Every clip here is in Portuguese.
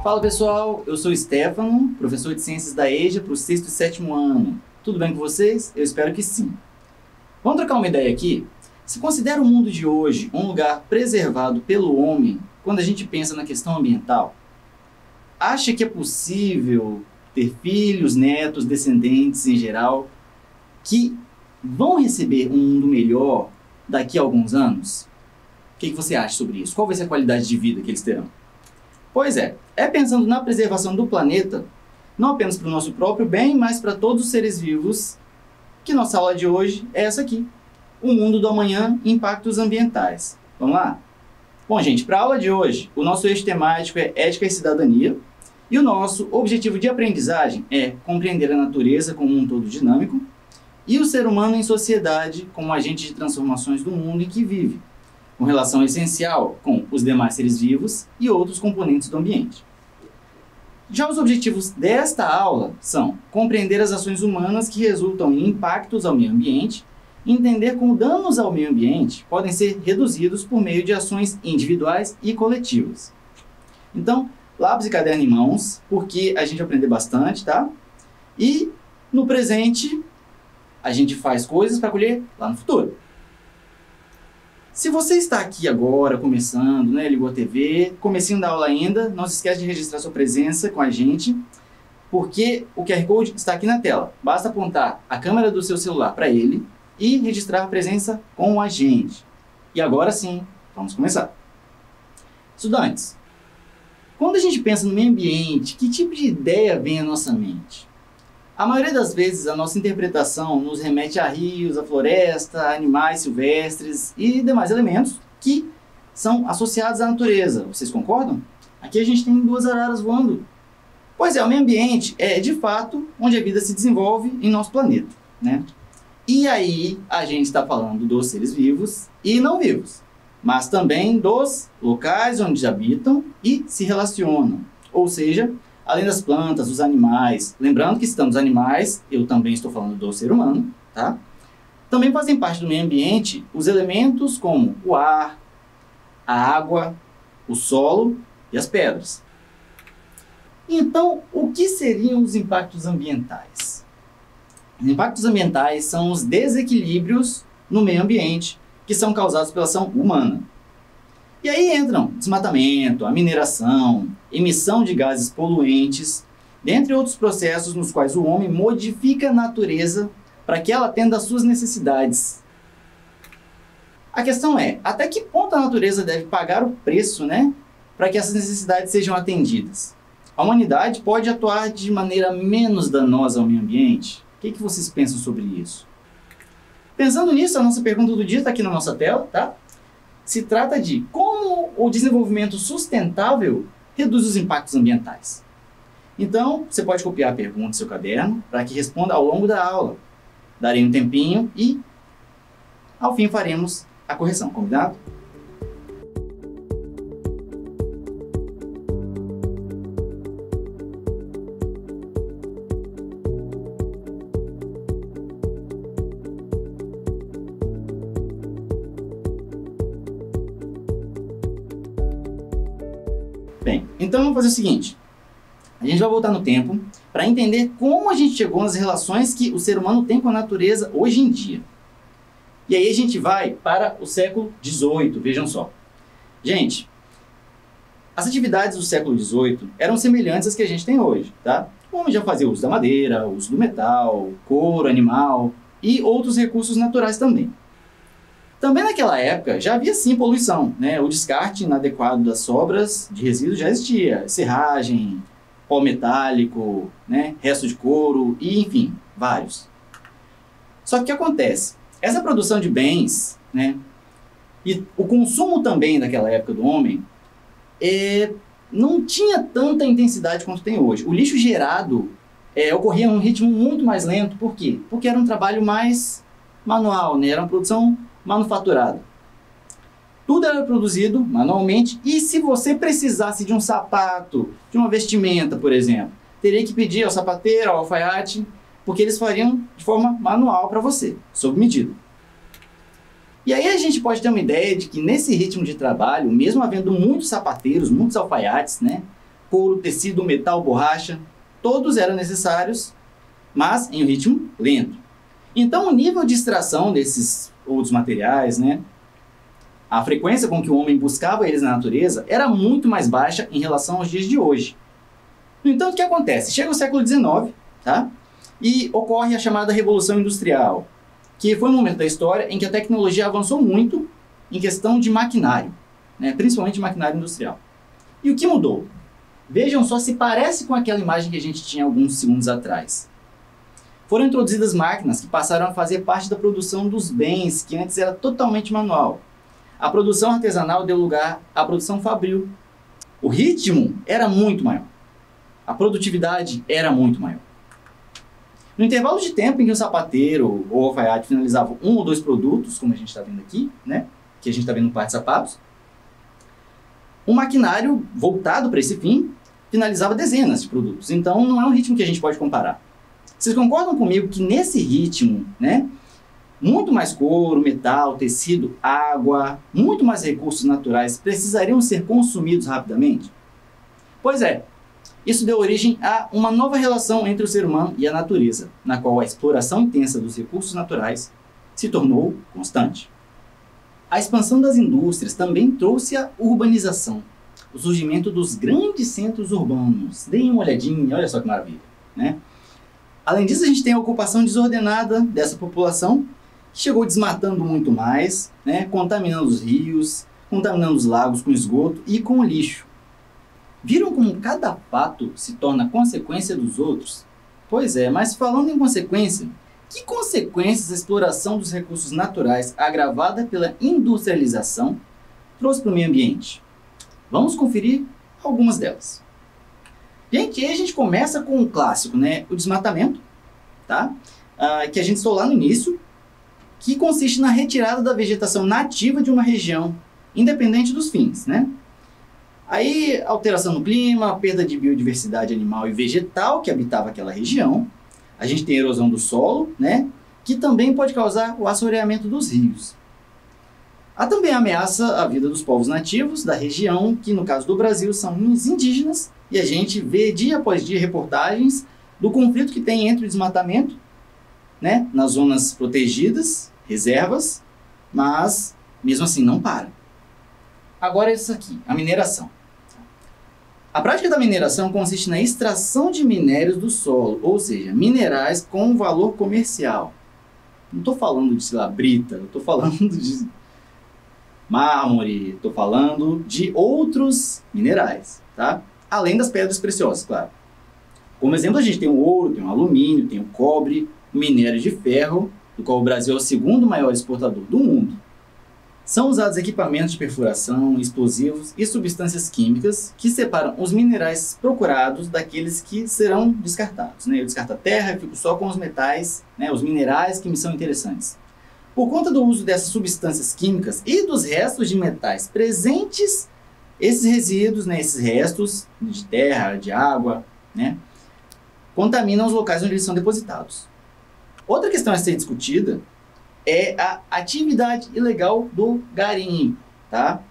Fala pessoal, eu sou o Stefano, professor de Ciências da EJA para o 6º e 7º ano. Tudo bem com vocês? Eu espero que sim. Vamos trocar uma ideia aqui? Se considera o mundo de hoje um lugar preservado pelo homem quando a gente pensa na questão ambiental? Acha que é possível ter filhos, netos, descendentes em geral que vão receber um mundo melhor daqui a alguns anos? O que você acha sobre isso? Qual vai ser a qualidade de vida que eles terão? Pois é pensando na preservação do planeta, não apenas para o nosso próprio bem, mas para todos os seres vivos, que nossa aula de hoje é essa aqui. O mundo do amanhã, impactos ambientais. Vamos lá? Bom, gente, para a aula de hoje, o nosso eixo temático é ética e cidadania, e o nosso objetivo de aprendizagem é compreender a natureza como um todo dinâmico e o ser humano em sociedade como agente de transformações do mundo em que vive, com relação essencial com os demais seres vivos e outros componentes do ambiente. Já os objetivos desta aula são compreender as ações humanas que resultam em impactos ao meio ambiente, entender como danos ao meio ambiente podem ser reduzidos por meio de ações individuais e coletivas. Então, lápis e caderno em mãos, porque a gente vai aprender bastante, tá? E no presente, a gente faz coisas para colher lá no futuro. Se você está aqui agora, começando, né, ligou a TV, comecinho da aula ainda, não se esquece de registrar sua presença com a gente, porque o QR Code está aqui na tela. Basta apontar a câmera do seu celular para ele e registrar a presença com a gente. E agora sim, vamos começar. Estudantes, quando a gente pensa no meio ambiente, que tipo de ideia vem à nossa mente? A maioria das vezes, a nossa interpretação nos remete a rios, a floresta, animais silvestres e demais elementos que são associados à natureza. Vocês concordam? Aqui a gente tem duas araras voando. Pois é, o meio ambiente é, de fato, onde a vida se desenvolve em nosso planeta, né? E aí, a gente está falando dos seres vivos e não vivos, mas também dos locais onde habitam e se relacionam, ou seja, além das plantas, os animais, lembrando que estamos animais, eu também estou falando do ser humano, tá? Também fazem parte do meio ambiente os elementos como o ar, a água, o solo e as pedras. Então, o que seriam os impactos ambientais? Os impactos ambientais são os desequilíbrios no meio ambiente que são causados pela ação humana. E aí entram desmatamento, a mineração, emissão de gases poluentes, dentre outros processos nos quais o homem modifica a natureza para que ela atenda às suas necessidades. A questão é, até que ponto a natureza deve pagar o preço, né, para que essas necessidades sejam atendidas? A humanidade pode atuar de maneira menos danosa ao meio ambiente? O que vocês pensam sobre isso? Pensando nisso, a nossa pergunta do dia está aqui na nossa tela, tá? Se trata de como o desenvolvimento sustentável reduz os impactos ambientais. Então, você pode copiar a pergunta no seu caderno para que responda ao longo da aula. Darei um tempinho e, ao fim, faremos a correção, combinado? Bem, então vamos fazer o seguinte, a gente vai voltar no tempo para entender como a gente chegou nas relações que o ser humano tem com a natureza hoje em dia. E aí a gente vai para o século XVIII, vejam só. Gente, as atividades do século XVIII eram semelhantes às que a gente tem hoje, tá? O homem já fazia uso da madeira, uso do metal, couro animal e outros recursos naturais também. Também naquela época já havia sim poluição, né? O descarte inadequado das sobras de resíduos já existia, serragem, pó metálico, né? Resto de couro e enfim, vários. Só que o que acontece? Essa produção de bens, né? E o consumo também daquela época do homem não tinha tanta intensidade quanto tem hoje. O lixo gerado ocorria em um ritmo muito mais lento, por quê? Porque era um trabalho mais manual, né? Era uma produção manufaturado. Tudo era produzido manualmente e se você precisasse de um sapato, de uma vestimenta, por exemplo, teria que pedir ao sapateiro, ao alfaiate, porque eles fariam de forma manual para você, sob medida. E aí a gente pode ter uma ideia de que nesse ritmo de trabalho, mesmo havendo muitos sapateiros, muitos alfaiates, né, couro, tecido, metal, borracha, todos eram necessários, mas em um ritmo lento. Então o nível de extração desses outros materiais, né, a frequência com que o homem buscava eles na natureza era muito mais baixa em relação aos dias de hoje. No entanto, o que acontece? Chega o século XIX, tá? E ocorre a chamada Revolução Industrial, que foi um momento da história em que a tecnologia avançou muito em questão de maquinário, né? Principalmente maquinário industrial. E o que mudou? Vejam só se parece com aquela imagem que a gente tinha alguns segundos atrás. Foram introduzidas máquinas que passaram a fazer parte da produção dos bens, que antes era totalmente manual. A produção artesanal deu lugar à produção fabril. O ritmo era muito maior. A produtividade era muito maior. No intervalo de tempo em que o sapateiro ou o alfaiate finalizavam um ou dois produtos, como a gente está vendo aqui, né, que a gente está vendo no par de sapatos, um maquinário voltado para esse fim finalizava dezenas de produtos. Então não é um ritmo que a gente pode comparar. Vocês concordam comigo que nesse ritmo, né, muito mais couro, metal, tecido, água, muito mais recursos naturais precisariam ser consumidos rapidamente? Pois é, isso deu origem a uma nova relação entre o ser humano e a natureza, na qual a exploração intensa dos recursos naturais se tornou constante. A expansão das indústrias também trouxe a urbanização, o surgimento dos grandes centros urbanos. Deem uma olhadinha, olha só que maravilha, né? Além disso, a gente tem a ocupação desordenada dessa população, que chegou desmatando muito mais, né? Contaminando os rios, contaminando os lagos com esgoto e com lixo. Viram como cada fato se torna consequência dos outros? Pois é, mas falando em consequência, que consequências a exploração dos recursos naturais agravada pela industrialização trouxe para o meio ambiente? Vamos conferir algumas delas. Gente, aí a gente começa com um clássico, né? O desmatamento, tá? Que a gente falou lá no início, que consiste na retirada da vegetação nativa de uma região, independente dos fins, né? Aí, alteração no clima, perda de biodiversidade animal e vegetal que habitava aquela região. A gente tem a erosão do solo, né? Que também pode causar o assoreamento dos rios. Há também a ameaça à vida dos povos nativos da região, que no caso do Brasil são os indígenas, e a gente vê dia após dia reportagens do conflito que tem entre o desmatamento, né, nas zonas protegidas, reservas, mas mesmo assim não para. Agora isso aqui, a mineração. A prática da mineração consiste na extração de minérios do solo, ou seja, minerais com valor comercial. Não estou falando de, sei lá, brita, eu estou falando de mármore, estou falando de outros minerais, tá? Além das pedras preciosas, claro. Como exemplo, a gente tem o ouro, tem o alumínio, tem o cobre, o minério de ferro, do qual o Brasil é o segundo maior exportador do mundo. São usados equipamentos de perfuração, explosivos e substâncias químicas que separam os minerais procurados daqueles que serão descartados, né? Eu descarto a terra e fico só com os metais, né, os minerais que me são interessantes. Por conta do uso dessas substâncias químicas e dos restos de metais presentes, esses resíduos, né, esses restos de terra, de água, né, contaminam os locais onde eles são depositados. Outra questão a ser discutida é a atividade ilegal do garimpo, tá?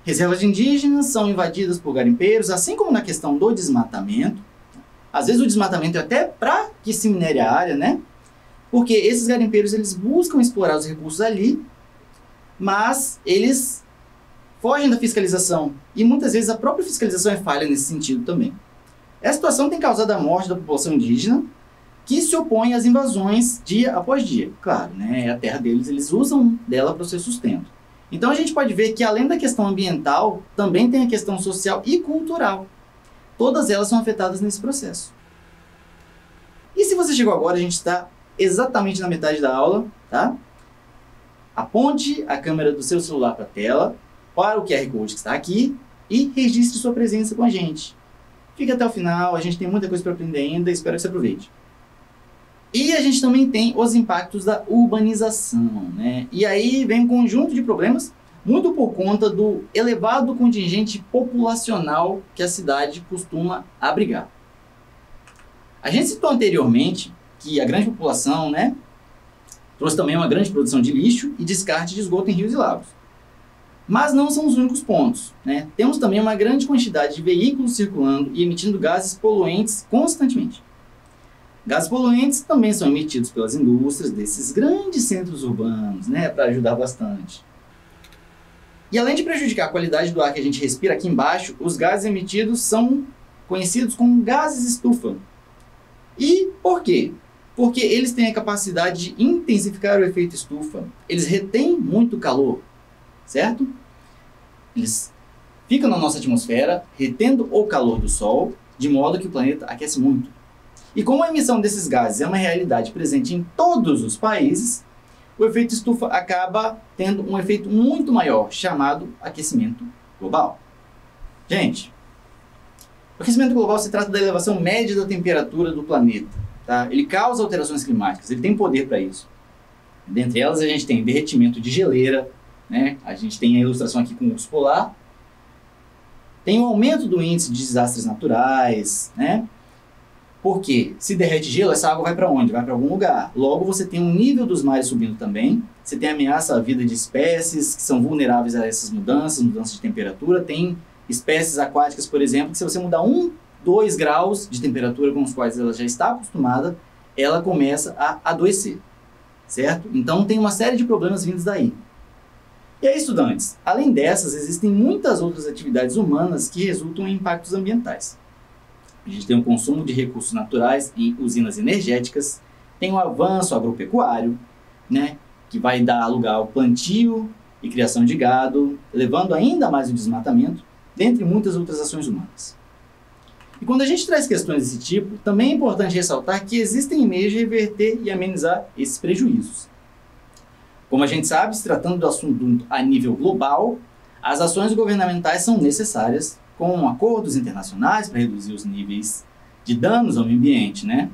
Reservas indígenas são invadidas por garimpeiros, assim como na questão do desmatamento. Às vezes o desmatamento é até para que se minere a área, né? Porque esses garimpeiros, eles buscam explorar os recursos ali, mas eles fogem da fiscalização. E muitas vezes a própria fiscalização é falha nesse sentido também. Essa situação tem causado a morte da população indígena, que se opõe às invasões dia após dia. Claro, né, é a terra deles, eles usam dela para o seu sustento. Então a gente pode ver que além da questão ambiental, também tem a questão social e cultural. Todas elas são afetadas nesse processo. E se você chegou agora, a gente está exatamente na metade da aula, tá? Aponte a câmera do seu celular para a tela, para o QR Code que está aqui e registre sua presença com a gente. Fique até o final, a gente tem muita coisa para aprender ainda, espero que você aproveite. E a gente também tem os impactos da urbanização, né? E aí vem um conjunto de problemas, muito por conta do elevado contingente populacional que a cidade costuma abrigar. A gente citou anteriormente que a grande população, né, trouxe também uma grande produção de lixo e descarte de esgoto em rios e lagos. Mas não são os únicos pontos, né? Temos também uma grande quantidade de veículos circulando e emitindo gases poluentes constantemente. Gases poluentes também são emitidos pelas indústrias desses grandes centros urbanos, né? Para ajudar bastante. E além de prejudicar a qualidade do ar que a gente respira aqui embaixo, os gases emitidos são conhecidos como gases estufa. E por quê? Porque eles têm a capacidade de intensificar o efeito estufa. Eles retêm muito calor, certo? Eles ficam na nossa atmosfera, retendo o calor do Sol, de modo que o planeta aquece muito. E como a emissão desses gases é uma realidade presente em todos os países, o efeito estufa acaba tendo um efeito muito maior, chamado aquecimento global. Gente, o aquecimento global se trata da elevação média da temperatura do planeta. Tá? Ele causa alterações climáticas, ele tem poder para isso. Dentre elas a gente tem derretimento de geleira, né? A gente tem a ilustração aqui com o urso polar. Tem o aumento do índice de desastres naturais, né? Porque se derrete gelo, essa água vai para onde? Vai para algum lugar. Logo, você tem um nível dos mares subindo também. Você tem ameaça à vida de espécies que são vulneráveis a essas mudanças de temperatura. Tem espécies aquáticas, por exemplo, que se você mudar 1, 2 graus de temperatura com os quais ela já está acostumada, ela começa a adoecer, certo? Então, tem uma série de problemas vindos daí. E aí, estudantes, além dessas, existem muitas outras atividades humanas que resultam em impactos ambientais. A gente tem o consumo de recursos naturais em usinas energéticas, tem o avanço agropecuário, né, que vai dar lugar ao plantio e criação de gado, levando ainda mais o desmatamento, dentre muitas outras ações humanas. E quando a gente traz questões desse tipo, também é importante ressaltar que existem meios de reverter e amenizar esses prejuízos. Como a gente sabe, se tratando do assunto a nível global, as ações governamentais são necessárias, com acordos internacionais para reduzir os níveis de danos ao meio ambiente, né?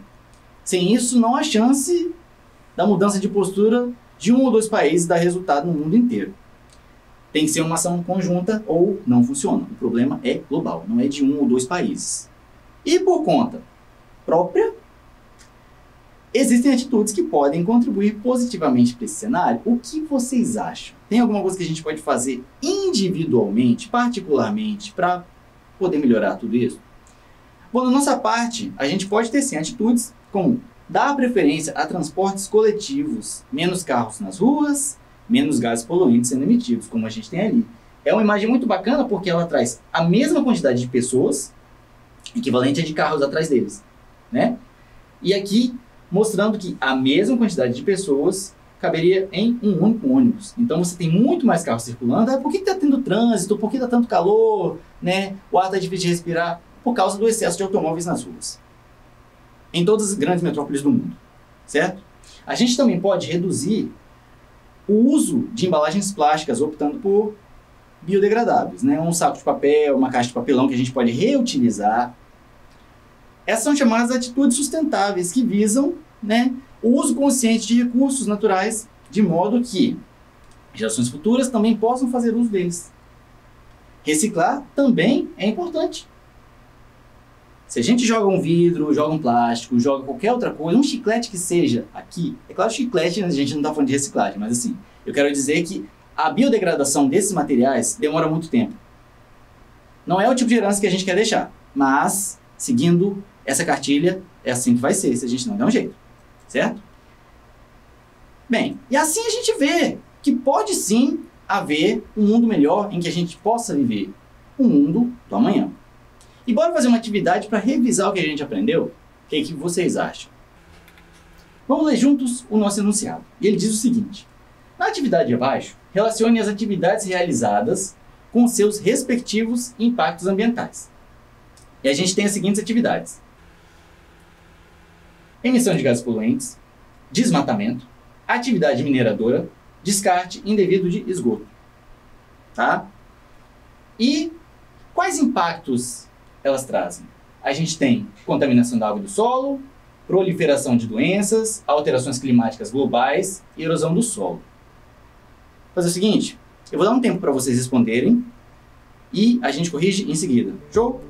Sem isso, não há chance da mudança de postura de 1 ou 2 países dar resultado no mundo inteiro. Tem que ser uma ação conjunta ou não funciona. O problema é global, não é de 1 ou 2 países. E por conta própria, existem atitudes que podem contribuir positivamente para esse cenário. O que vocês acham? Tem alguma coisa que a gente pode fazer individualmente, particularmente, para poder melhorar tudo isso? Bom, da nossa parte, a gente pode ter sim atitudes como dar preferência a transportes coletivos, menos carros nas ruas, menos gases poluentes sendo emitidos, como a gente tem ali. É uma imagem muito bacana porque ela traz a mesma quantidade de pessoas, equivalente a de carros atrás deles, né? E aqui mostrando que a mesma quantidade de pessoas caberia em um único ônibus. Então você tem muito mais carros circulando. Por que está tendo trânsito? Por que está tanto calor? Né? O ar está difícil de respirar? Por causa do excesso de automóveis nas ruas. Em todas as grandes metrópoles do mundo. Certo? A gente também pode reduzir o uso de embalagens plásticas, optando por biodegradáveis. Né? Um saco de papel, uma caixa de papelão que a gente pode reutilizar. Essas são chamadas atitudes sustentáveis que visam, né, o uso consciente de recursos naturais, de modo que gerações futuras também possam fazer uso deles. Reciclar também é importante. Se a gente joga um vidro, joga um plástico, joga qualquer outra coisa, um chiclete que seja aqui, é claro, chiclete a gente não está falando de reciclagem, mas assim, eu quero dizer que a biodegradação desses materiais demora muito tempo. Não é o tipo de herança que a gente quer deixar, mas seguindo essa cartilha, é assim que vai ser, se a gente não der um jeito, certo? Bem, e assim a gente vê que pode sim haver um mundo melhor em que a gente possa viver o mundo do amanhã. E bora fazer uma atividade para revisar o que a gente aprendeu? O que vocês acham? Vamos ler juntos o nosso enunciado. E ele diz o seguinte: na atividade de abaixo, relacione as atividades realizadas com seus respectivos impactos ambientais. E a gente tem as seguintes atividades: emissão de gases poluentes, desmatamento, atividade mineradora, descarte indevido de esgoto. Tá? E quais impactos elas trazem? A gente tem contaminação da água e do solo, proliferação de doenças, alterações climáticas globais e erosão do solo. Vou fazer o seguinte, eu vou dar um tempo para vocês responderem e a gente corrige em seguida. Show?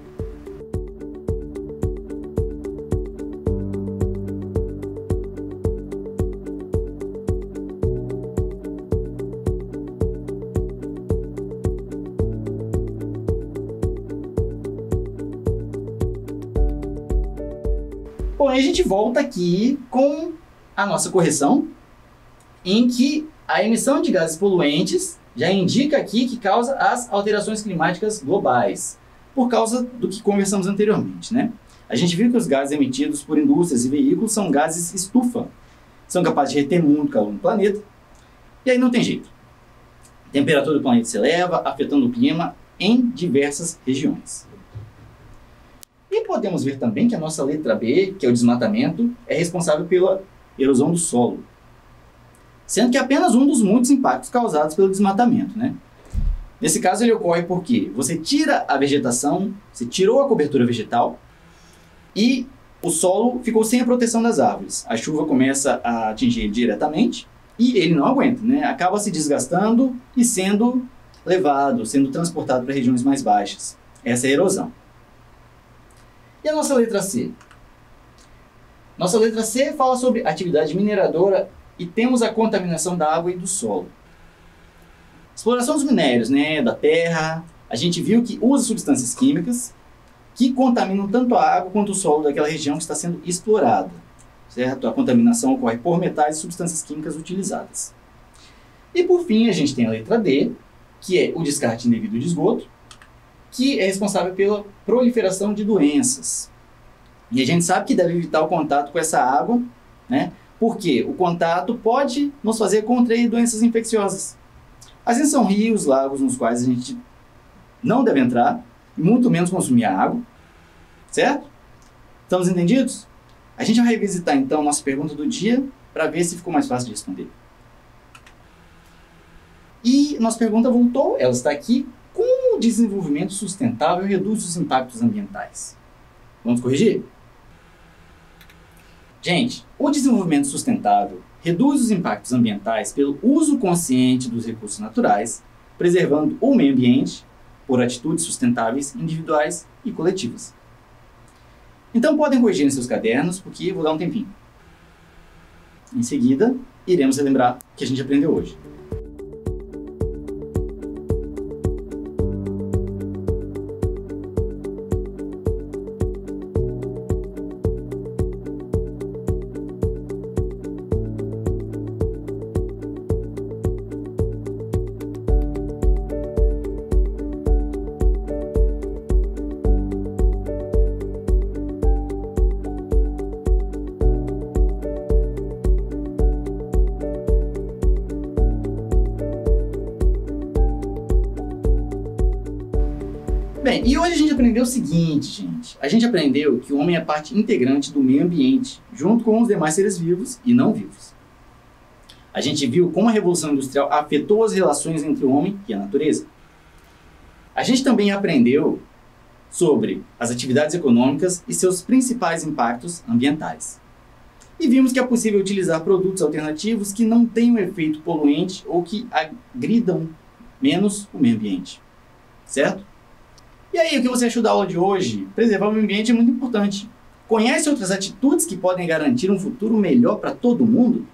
Bom, aí a gente volta aqui com a nossa correção, em que a emissão de gases poluentes já indica aqui que causa as alterações climáticas globais, por causa do que conversamos anteriormente, né? A gente viu que os gases emitidos por indústrias e veículos são gases estufa, são capazes de reter muito calor no planeta, e aí não tem jeito. A temperatura do planeta se eleva, afetando o clima em diversas regiões. E podemos ver também que a nossa letra B, que é o desmatamento, é responsável pela erosão do solo, sendo que é apenas um dos muitos impactos causados pelo desmatamento, né? Nesse caso ele ocorre porque você tira a vegetação, você tirou a cobertura vegetal e o solo ficou sem a proteção das árvores. A chuva começa a atingir ele diretamente e ele não aguenta, né? Acaba se desgastando e sendo levado, sendo transportado para regiões mais baixas. Essa é a erosão. E a nossa letra C? Nossa letra C fala sobre atividade mineradora e temos a contaminação da água e do solo. Exploração dos minérios, né, da terra, a gente viu que usa substâncias químicas que contaminam tanto a água quanto o solo daquela região que está sendo explorada, certo? A contaminação ocorre por metais e substâncias químicas utilizadas. E por fim, a gente tem a letra D, que é o descarte indevido de esgoto, que é responsável pela proliferação de doenças. E a gente sabe que deve evitar o contato com essa água, né? Porque o contato pode nos fazer contrair doenças infecciosas. Assim são rios, lagos nos quais a gente não deve entrar, e muito menos consumir a água, certo? Estamos entendidos? A gente vai revisitar então a nossa pergunta do dia para ver se ficou mais fácil de responder. E nossa pergunta voltou, ela está aqui. Como o desenvolvimento sustentável reduz os impactos ambientais? Vamos corrigir? Gente, o desenvolvimento sustentável reduz os impactos ambientais pelo uso consciente dos recursos naturais, preservando o meio ambiente por atitudes sustentáveis individuais e coletivas. Então podem corrigir em seus cadernos, porque eu vou dar um tempinho. Em seguida, iremos relembrar o que a gente aprendeu hoje. Bem, e hoje a gente aprendeu o seguinte, gente. A gente aprendeu que o homem é parte integrante do meio ambiente, junto com os demais seres vivos e não vivos. A gente viu como a Revolução Industrial afetou as relações entre o homem e a natureza. A gente também aprendeu sobre as atividades econômicas e seus principais impactos ambientais. E vimos que é possível utilizar produtos alternativos que não tenham efeito poluente ou que agridam menos o meio ambiente. Certo? E aí, o que você achou da aula de hoje? Preservar o meio ambiente é muito importante. Conhece outras atitudes que podem garantir um futuro melhor para todo mundo?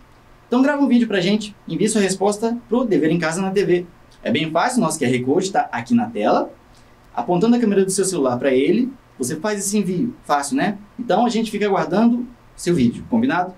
Então grava um vídeo pra gente, envie sua resposta pro Dever em Casa na TV. É bem fácil, nosso QR Code está aqui na tela. Apontando a câmera do seu celular para ele, você faz esse envio. Fácil, né? Então a gente fica aguardando seu vídeo, combinado?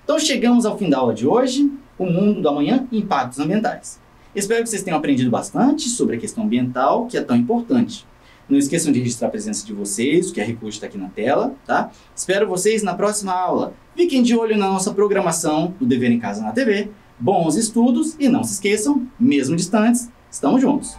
Então chegamos ao fim da aula de hoje, o mundo do amanhã e impactos ambientais. Espero que vocês tenham aprendido bastante sobre a questão ambiental, que é tão importante. Não esqueçam de registrar a presença de vocês, o QR Code está aqui na tela, tá? Espero vocês na próxima aula. Fiquem de olho na nossa programação do Dever em Casa na TV. Bons estudos e não se esqueçam, mesmo distantes, estamos juntos.